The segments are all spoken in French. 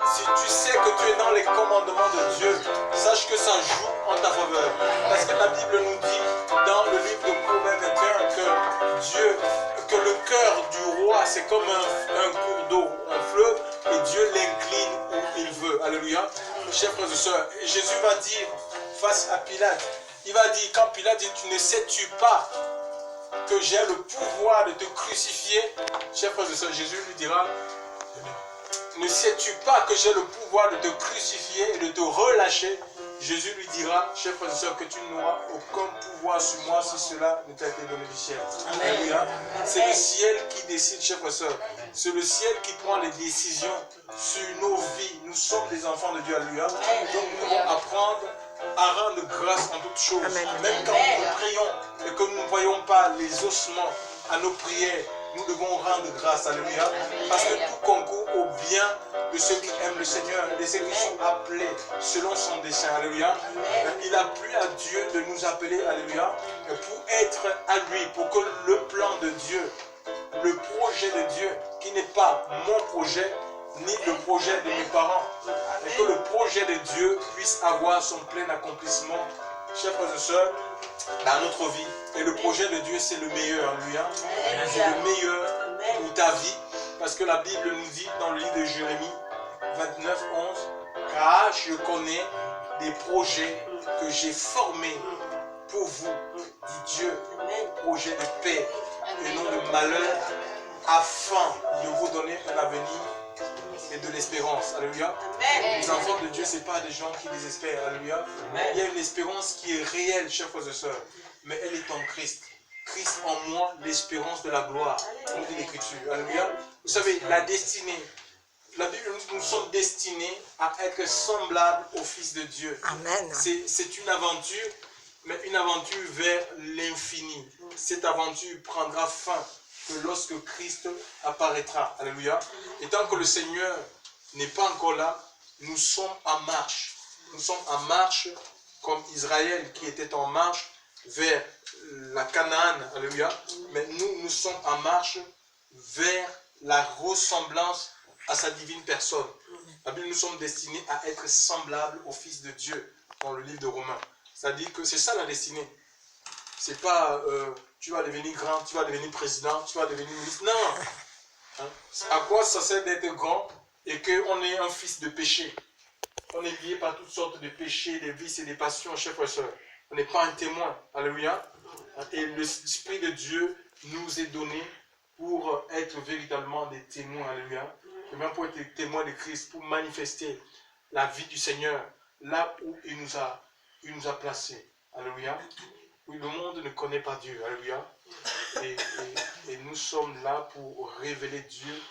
Si tu sais que tu es dans les commandements de Dieu, sache que ça joue en ta faveur. Parce que la Bible nous dit dans le livre de Proverbes 21 que le cœur du roi c'est comme un cours d'eau, un fleuve, et Dieu l'incline où il veut. Alléluia. Chers frères et sœurs, Jésus va dire face à Pilate, il va dire, quand Pilate dit, tu ne sais-tu pas que j'ai le pouvoir de te crucifier? Chers frères et sœurs, Jésus lui dira, ne sais-tu pas que j'ai le pouvoir de te crucifier et de te relâcher? Jésus lui dira, chers frères et sœurs, que tu n'auras aucun pouvoir sur moi si cela ne t'a été donné du ciel. Alléluia. C'est le ciel qui décide, chers frères et sœurs. C'est le ciel qui prend les décisions sur nos vies. Nous sommes des enfants de Dieu. Alléluia. Donc nous devons apprendre à rendre grâce en toutes choses. Amen. Même quand nous prions et que nous ne voyons pas les ossements à nos prières, nous devons rendre grâce. Alléluia. Parce que tout concourt au bien de ceux qui aiment le Seigneur, de ceux qui sont appelés selon son dessein. Alléluia. Il a plu à Dieu de nous appeler, alléluia, pour être à lui, pour que le plan de Dieu, le projet de Dieu, qui n'est pas mon projet, ni le projet de mes parents, mais que le projet de Dieu puisse avoir son plein accomplissement, chers frères et sœurs, dans notre vie. Et le projet de Dieu, c'est le meilleur, alléluia. C'est le meilleur pour ta vie. Parce que la Bible nous dit dans le livre de Jérémie 29, 11, car je connais des projets que j'ai formés pour vous, dit Dieu, projet de paix et non de malheur, afin de vous donner un avenir et de l'espérance. Alléluia. Les enfants de Dieu, ce n'est pas des gens qui désespèrent. Alléluia. Il y a une espérance qui est réelle, chers frères et sœurs, mais elle est en Christ. Christ en moi, l'espérance de la gloire, comme dit l'Écriture. Alléluia. Vous savez, la destinée, la Bible nous dit que nous sommes destinés à être semblables au Fils de Dieu. Amen. C'est une aventure, mais une aventure vers l'infini. Cette aventure prendra fin que lorsque Christ apparaîtra. Alléluia. Et tant que le Seigneur n'est pas encore là, nous sommes en marche. Nous sommes en marche comme Israël qui était en marche vers la Canaan. Alléluia. Mais nous sommes en marche vers la ressemblance à sa divine personne. La Bible, nous sommes destinés à être semblables au Fils de Dieu dans le livre de Romains. C'est-à-dire que c'est ça la destinée. C'est pas tu vas devenir grand, tu vas devenir président, tu vas devenir ministre. Non. Hein? À quoi ça sert d'être grand et qu'on est un fils de péché? On est lié par toutes sortes de péchés, des vices et des passions, chers frères et sœurs. On n'est pas un témoin. Alléluia. Et l'Esprit de Dieu nous est donné pour être véritablement des témoins. Alléluia. Et même pour être des témoins de Christ, pour manifester la vie du Seigneur là où il nous a placés. Alléluia. Oui, le monde ne connaît pas Dieu. Alléluia. Et nous sommes là pour révéler Dieu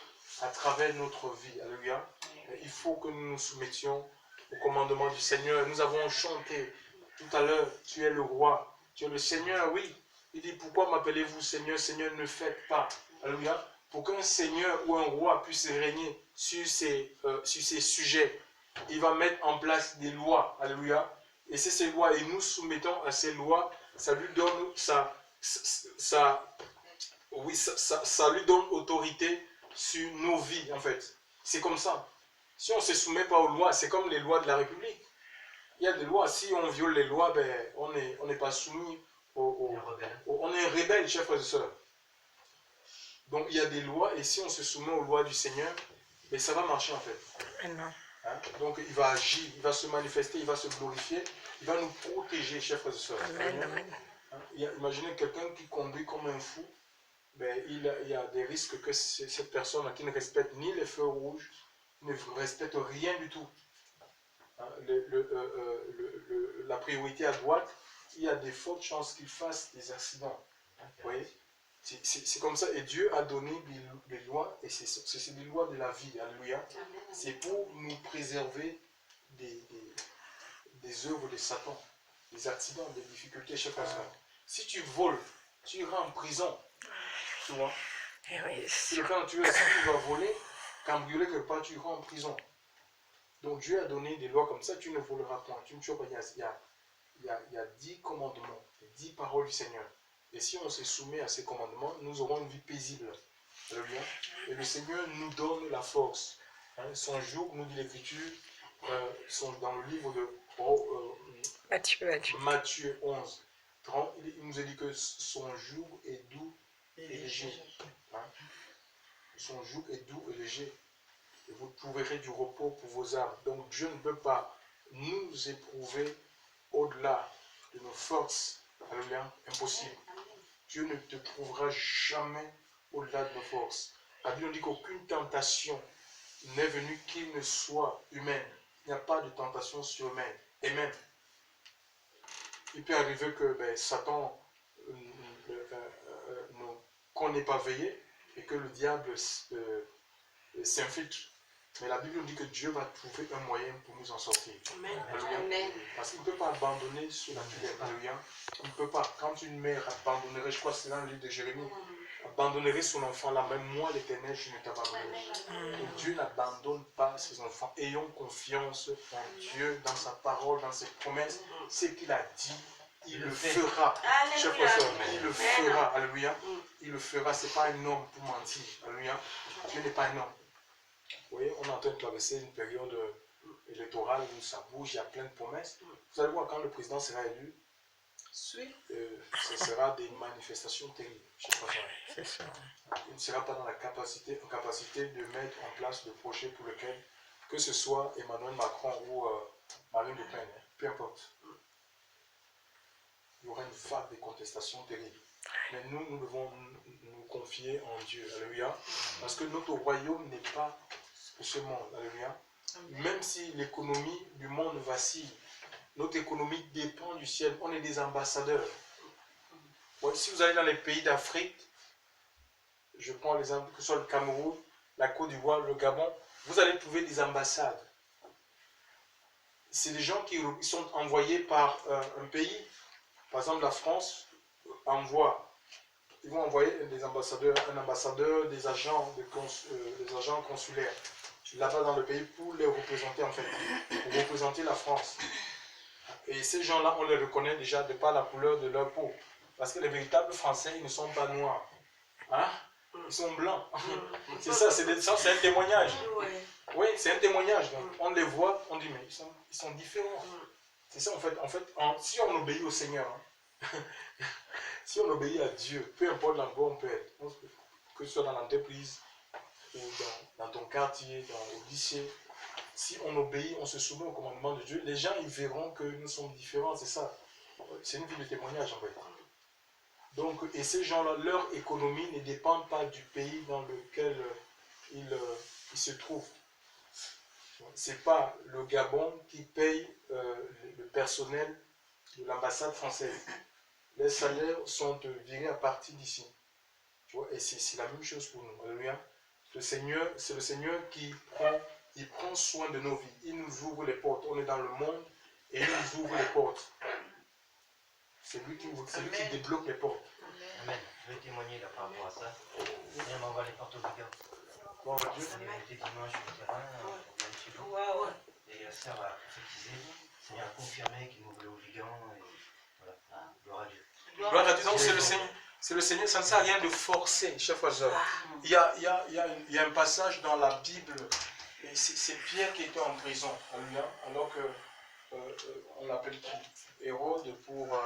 à travers notre vie. Alléluia. Et il faut que nous nous soumettions au commandement du Seigneur. Nous avons chanté tout à l'heure, tu es le roi, tu es le Seigneur, oui. Il dit, pourquoi m'appelez-vous Seigneur? Seigneur, ne faites pas. Alléluia. Pour qu'un Seigneur ou un roi puisse régner sur ses sujets, il va mettre en place des lois. Alléluia. Et c'est ces lois, et nous soumettons à ces lois, ça lui donne ça lui donne autorité sur nos vies, en fait. C'est comme ça. Si on ne se soumet pas aux lois, c'est comme les lois de la République. Il y a des lois, si on viole les lois, ben, on n'est pas soumis on est rebelle, chers frères et sœurs. Donc il y a des lois, et si on se soumet aux lois du Seigneur, ben, ça va marcher en fait. Amen. Hein? Donc il va agir, il va se manifester, il va se glorifier, il va nous protéger, chers frères et sœurs. Amen. Amen. Hein? Imaginez quelqu'un qui conduit comme un fou, ben, il y a des risques que cette personne qui ne respecte ni les feux rouges, ne respecte rien du tout. Hein? La priorité à droite, il y a des fortes chances qu'il fasse des accidents. Vous voyez? C'est comme ça, et Dieu a donné des lois, et c'est des lois de la vie, alléluia. C'est pour nous préserver des œuvres de Satan, des accidents, des difficultés, chers frères. Si tu voles, tu iras en prison, tu vois. Si tu vas voler, cambrioler quelque part, tu iras en prison. Donc Dieu a donné des lois comme ça, tu ne voleras point, tu ne tueras pas. Il y a 10 commandements, 10 paroles du Seigneur. Et si on se soumet à ces commandements, nous aurons une vie paisible. Alléluia. Et le Seigneur nous donne la force. Hein, son joug, nous dit l'Écriture, sont dans le livre de Matthieu 11, 30, il nous a dit que son joug est doux et léger. Hein? Son joug est doux et léger. Et vous trouverez du repos pour vos âmes. Donc Dieu ne peut pas nous éprouver au-delà de nos forces. Alléluia, impossible. Dieu ne te prouvera jamais au-delà de nos forces. La Bible dit qu'aucune tentation n'est venue qui ne soit humaine. Il n'y a pas de tentation surhumaine. Amen. Il peut arriver que Satan qu'on n'ait pas veillé et que le diable s'infiltre. Mais la Bible nous dit que Dieu va trouver un moyen pour nous en sortir. Amen. Amen. Parce qu'il ne peut pas abandonner ce naturel. Alléluia. Il ne peut pas. Quand une mère abandonnerait, je crois que c'est dans le livre de Jérémie, abandonnerait son enfant là, même moi l'Éternel, je ne t'abandonnerai. Dieu n'abandonne pas ses enfants. Ayons confiance en Dieu, dans sa parole, dans ses promesses. Ce qu'il a dit, il le fera. Chers frères, il le fera. Alléluia. Il le fera. Ce n'est pas un homme pour mentir. Alléluia. Dieu n'est pas un homme. Vous voyez, on est en train de traverser une période électorale où ça bouge, il y a plein de promesses. Vous allez voir, quand le président sera élu, ce sera des manifestations terribles. C'est ça. Il ne sera pas dans la capacité de mettre en place le projet pour lequel, que ce soit Emmanuel Macron ou Marine Le Pen, peu importe. Il y aura une vague de contestations terribles. Mais nous devons nous confier en Dieu. Alléluia. Parce que notre royaume n'est pas ce monde. Alléluia. Même si l'économie du monde vacille, notre économie dépend du ciel. On est des ambassadeurs. Ouais, si vous allez dans les pays d'Afrique, je prends l'exemple que ce soit le Cameroun, la Côte d'Ivoire, le Gabon, vous allez trouver des ambassades. C'est des gens qui sont envoyés par un pays. Par exemple, la France envoie. Ils vont envoyer des ambassadeurs, un ambassadeur, des agents consulaires là-bas dans le pays pour les représenter en fait, pour représenter la France. Et ces gens-là, on les reconnaît déjà de par la couleur de leur peau. Parce que les véritables Français, ils ne sont pas noirs. Hein? Ils sont blancs. C'est ça, c'est un témoignage. Oui, c'est un témoignage. Donc, on les voit, on dit, mais ils sont différents. C'est ça, en fait, si on obéit au Seigneur, hein, si on obéit à Dieu, peu importe l'endroit où on peut être, que ce soit dans l'entreprise, ou dans ton quartier, au lycée, si on obéit, on se soumet au commandement de Dieu, les gens ils verront que nous sommes différents, c'est ça. C'est une vie de témoignage en fait. Donc, et ces gens-là, leur économie ne dépend pas du pays dans lequel ils se trouvent. C'est pas le Gabon qui paye le personnel de l'ambassade française. Les salaires sont virés à partir d'ici. Et c'est la même chose pour nous. Alléluia. C'est le Seigneur qui prend soin de nos vies. Il nous ouvre les portes. On est dans le monde et il nous ouvre les portes. C'est lui qui débloque les portes. Amen. Je vais témoigner là par rapport à ça. Il m'envoie les portes obligables. Bon, Dieu. On était dimanche au terrain, on vient de chez nous. Et la sœur a prophétisé. Le Seigneur a confirmé qu'il m'ouvrait obligables. Et voilà. Gloire à Dieu. Gloire à Dieu. Donc c'est le Seigneur. C'est le Seigneur, ça ne sert à rien de forcer, chers frères et sœurs. Il y a un passage dans la Bible, et c'est Pierre qui était en prison, alors qu'on l'appelle Hérode pour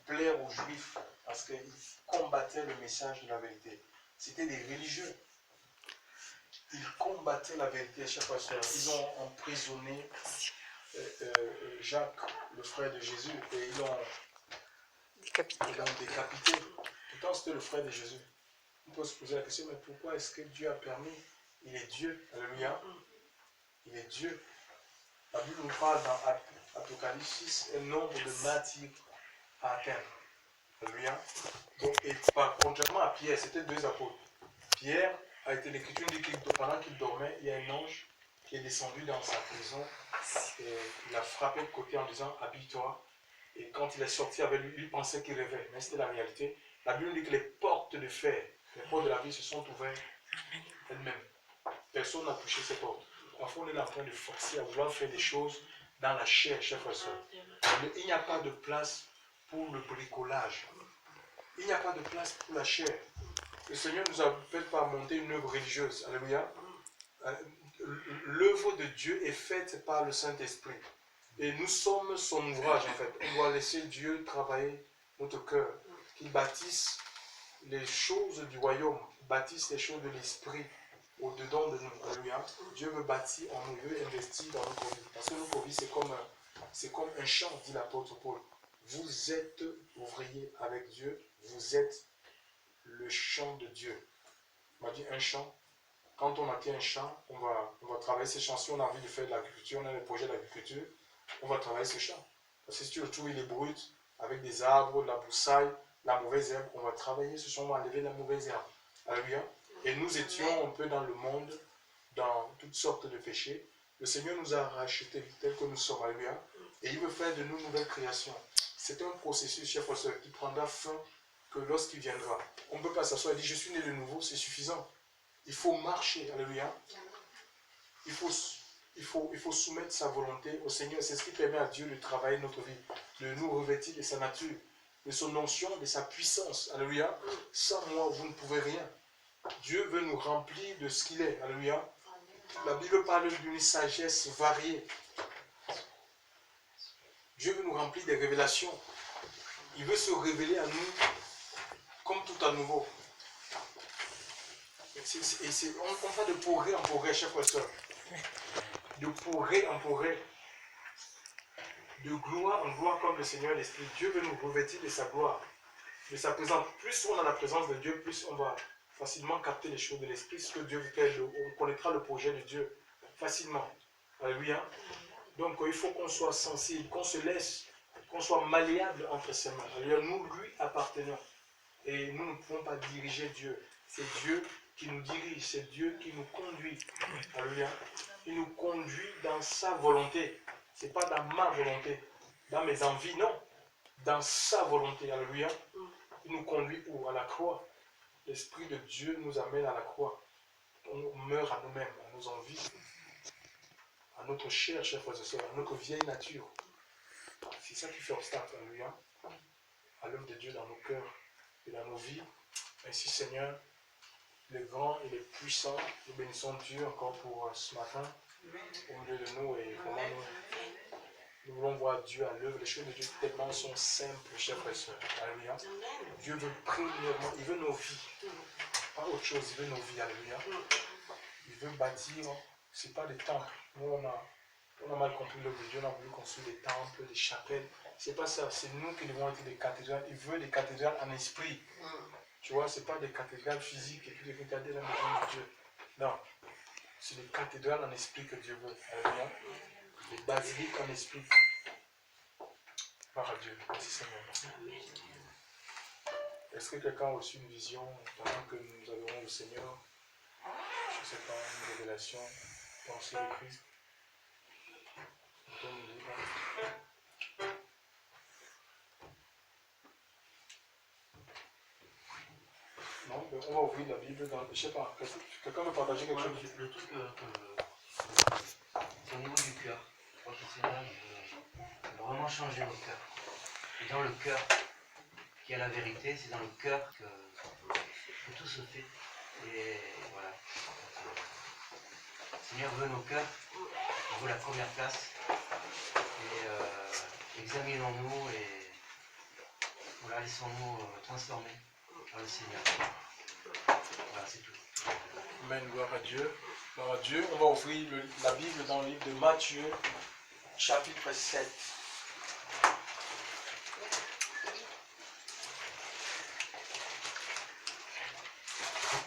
plaire aux Juifs, parce qu'ils combattaient le message de la vérité. C'était des religieux. Ils combattaient la vérité, chers frères et sœurs. Ils ont emprisonné Jacques, le frère de Jésus, et ils l'ont décapité. Pourtant, c'était le frère de Jésus. On peut se poser la question, mais pourquoi est-ce que Dieu a permis? Il est Dieu. Alléluia. Il est Dieu. La Bible nous parle dans Apocalypse 6 un nombre de martyrs à atteindre. Alléluia. Donc, et contrairement à Pierre, c'était deux apôtres. Pierre a été l'Écriture dit que pendant qu'il dormait, il y a un ange qui est descendu dans sa prison. Et il a frappé le côté en disant, habille-toi. Et quand il est sorti avec lui, il pensait qu'il rêvait, mais c'était la réalité. La Bible dit que les portes de fer, les portes de la vie se sont ouvertes elles-mêmes. Personne n'a touché ces portes. Parfois, on est en train de forcer à vouloir faire des choses dans la chair, chers frères et sœurs. Il n'y a pas de place pour le bricolage. Il n'y a pas de place pour la chair. Le Seigneur ne nous appelle pas à monter une œuvre religieuse. Alléluia. l'œuvre de Dieu est faite par le Saint-Esprit. Et nous sommes son ouvrage en fait. On doit laisser Dieu travailler notre cœur. Qu'il bâtisse les choses du royaume, bâtisse les choses de l'esprit au-dedans de nous. Alléluia. Dieu veut bâtir en nous, veut investir dans notre vie. Parce que notre vie, c'est comme un champ, dit l'apôtre Paul. Vous êtes ouvrier avec Dieu, vous êtes le champ de Dieu. On m'a dit un champ. Quand on acquiert un champ, on va travailler ce champ. Si on a envie de faire de l'agriculture, on a des projets d'agriculture, on va travailler ce champ. Parce que si tu le trouves, il est brut, avec des arbres, de la broussaille, la mauvaise herbe, on va travailler ce champ, on va enlever la mauvaise herbe. Alléluia. Et nous étions un peu dans le monde, dans toutes sortes de péchés. Le Seigneur nous a rachetés tels que nous sommes. Alléluia. Et il veut faire de nous une nouvelle création. C'est un processus, chers frères et sœurs, qui prendra fin que lorsqu'il viendra. On ne peut pas s'asseoir et dire, je suis né de nouveau, c'est suffisant. Il faut marcher, alléluia. Il faut soumettre sa volonté au Seigneur. C'est ce qui permet à Dieu de travailler notre vie, de nous revêtir de sa nature, de son onction, de sa puissance. Alléluia. Sans moi, vous ne pouvez rien. Dieu veut nous remplir de ce qu'il est. Alléluia. La Bible parle d'une sagesse variée. Dieu veut nous remplir des révélations. Il veut se révéler à nous comme tout à nouveau. On va de progrès en progrès, chers frères et sœurs. De progrès en progrès. De gloire en gloire comme le Seigneur l'Esprit. Dieu veut nous revêtir de sa gloire, de sa présence. Plus on a la présence de Dieu, plus on va facilement capter les choses de l'Esprit, ce que Dieu veut faire. On connaîtra le projet de Dieu facilement. Alléluia. Donc il faut qu'on soit sensible, qu'on se laisse, qu'on soit malléable entre ses mains. Alléluia. Nous lui appartenons. Et nous ne pouvons pas diriger Dieu. C'est Dieu qui nous dirige, c'est Dieu qui nous conduit. Alléluia. Il nous conduit dans sa volonté. Ce n'est pas dans ma volonté, dans mes envies, non. Dans sa volonté. Alléluia. Il nous conduit où? À la croix. L'Esprit de Dieu nous amène à la croix. On meurt à nous-mêmes, à nos envies, à notre chair, chers frères et sœurs, à notre vieille nature. C'est ça qui fait obstacle, alléluia, à l'œuvre de Dieu dans nos cœurs et dans nos vies. Ainsi, Seigneur, les grands et les puissants, nous bénissons Dieu encore pour ce matin, au milieu de nous, et vraiment nous voulons voir Dieu à l'œuvre. Les choses de Dieu tellement sont simples, chers frères et sœurs. Alléluia. Dieu veut premièrement, il veut nos vies. Pas autre chose, il veut nos vies. Alléluia. Il veut bâtir, ce n'est pas des temples. Nous, on a mal compris l'œuvre de Dieu, on a voulu construire des temples, des chapelles. Ce n'est pas ça, c'est nous qui devons être des cathédrales. Il veut des cathédrales en esprit. Tu vois, ce n'est pas des cathédrales physiques et puis des cathédrales dans la maison de Dieu. Non, c'est des cathédrales en esprit que Dieu veut. Alléluia. Des basiliques en esprit. Par Dieu. Merci Seigneur. Est-ce que quelqu'un a reçu une vision pendant que nous adorons le Seigneur? Je ne sais pas, une révélation, pensée de Christ. Non, mais on va ouvrir la Bible dans. Je ne sais pas, quelqu'un veut partager quelque chose? Le truc, c'est au niveau du cœur. Je crois que le Seigneur veut vraiment changer nos cœurs. Et dans le cœur, qu'il y a la vérité, c'est dans le cœur que tout se fait. Et voilà. Le Seigneur veut nos cœurs, il veut la première place. Et examinons-nous et voilà, laissons-nous transformer par le Seigneur. Voilà, c'est tout. Amen, gloire à Dieu. Gloire à Dieu. On va ouvrir la Bible dans le livre de Matthieu, chapitre 7.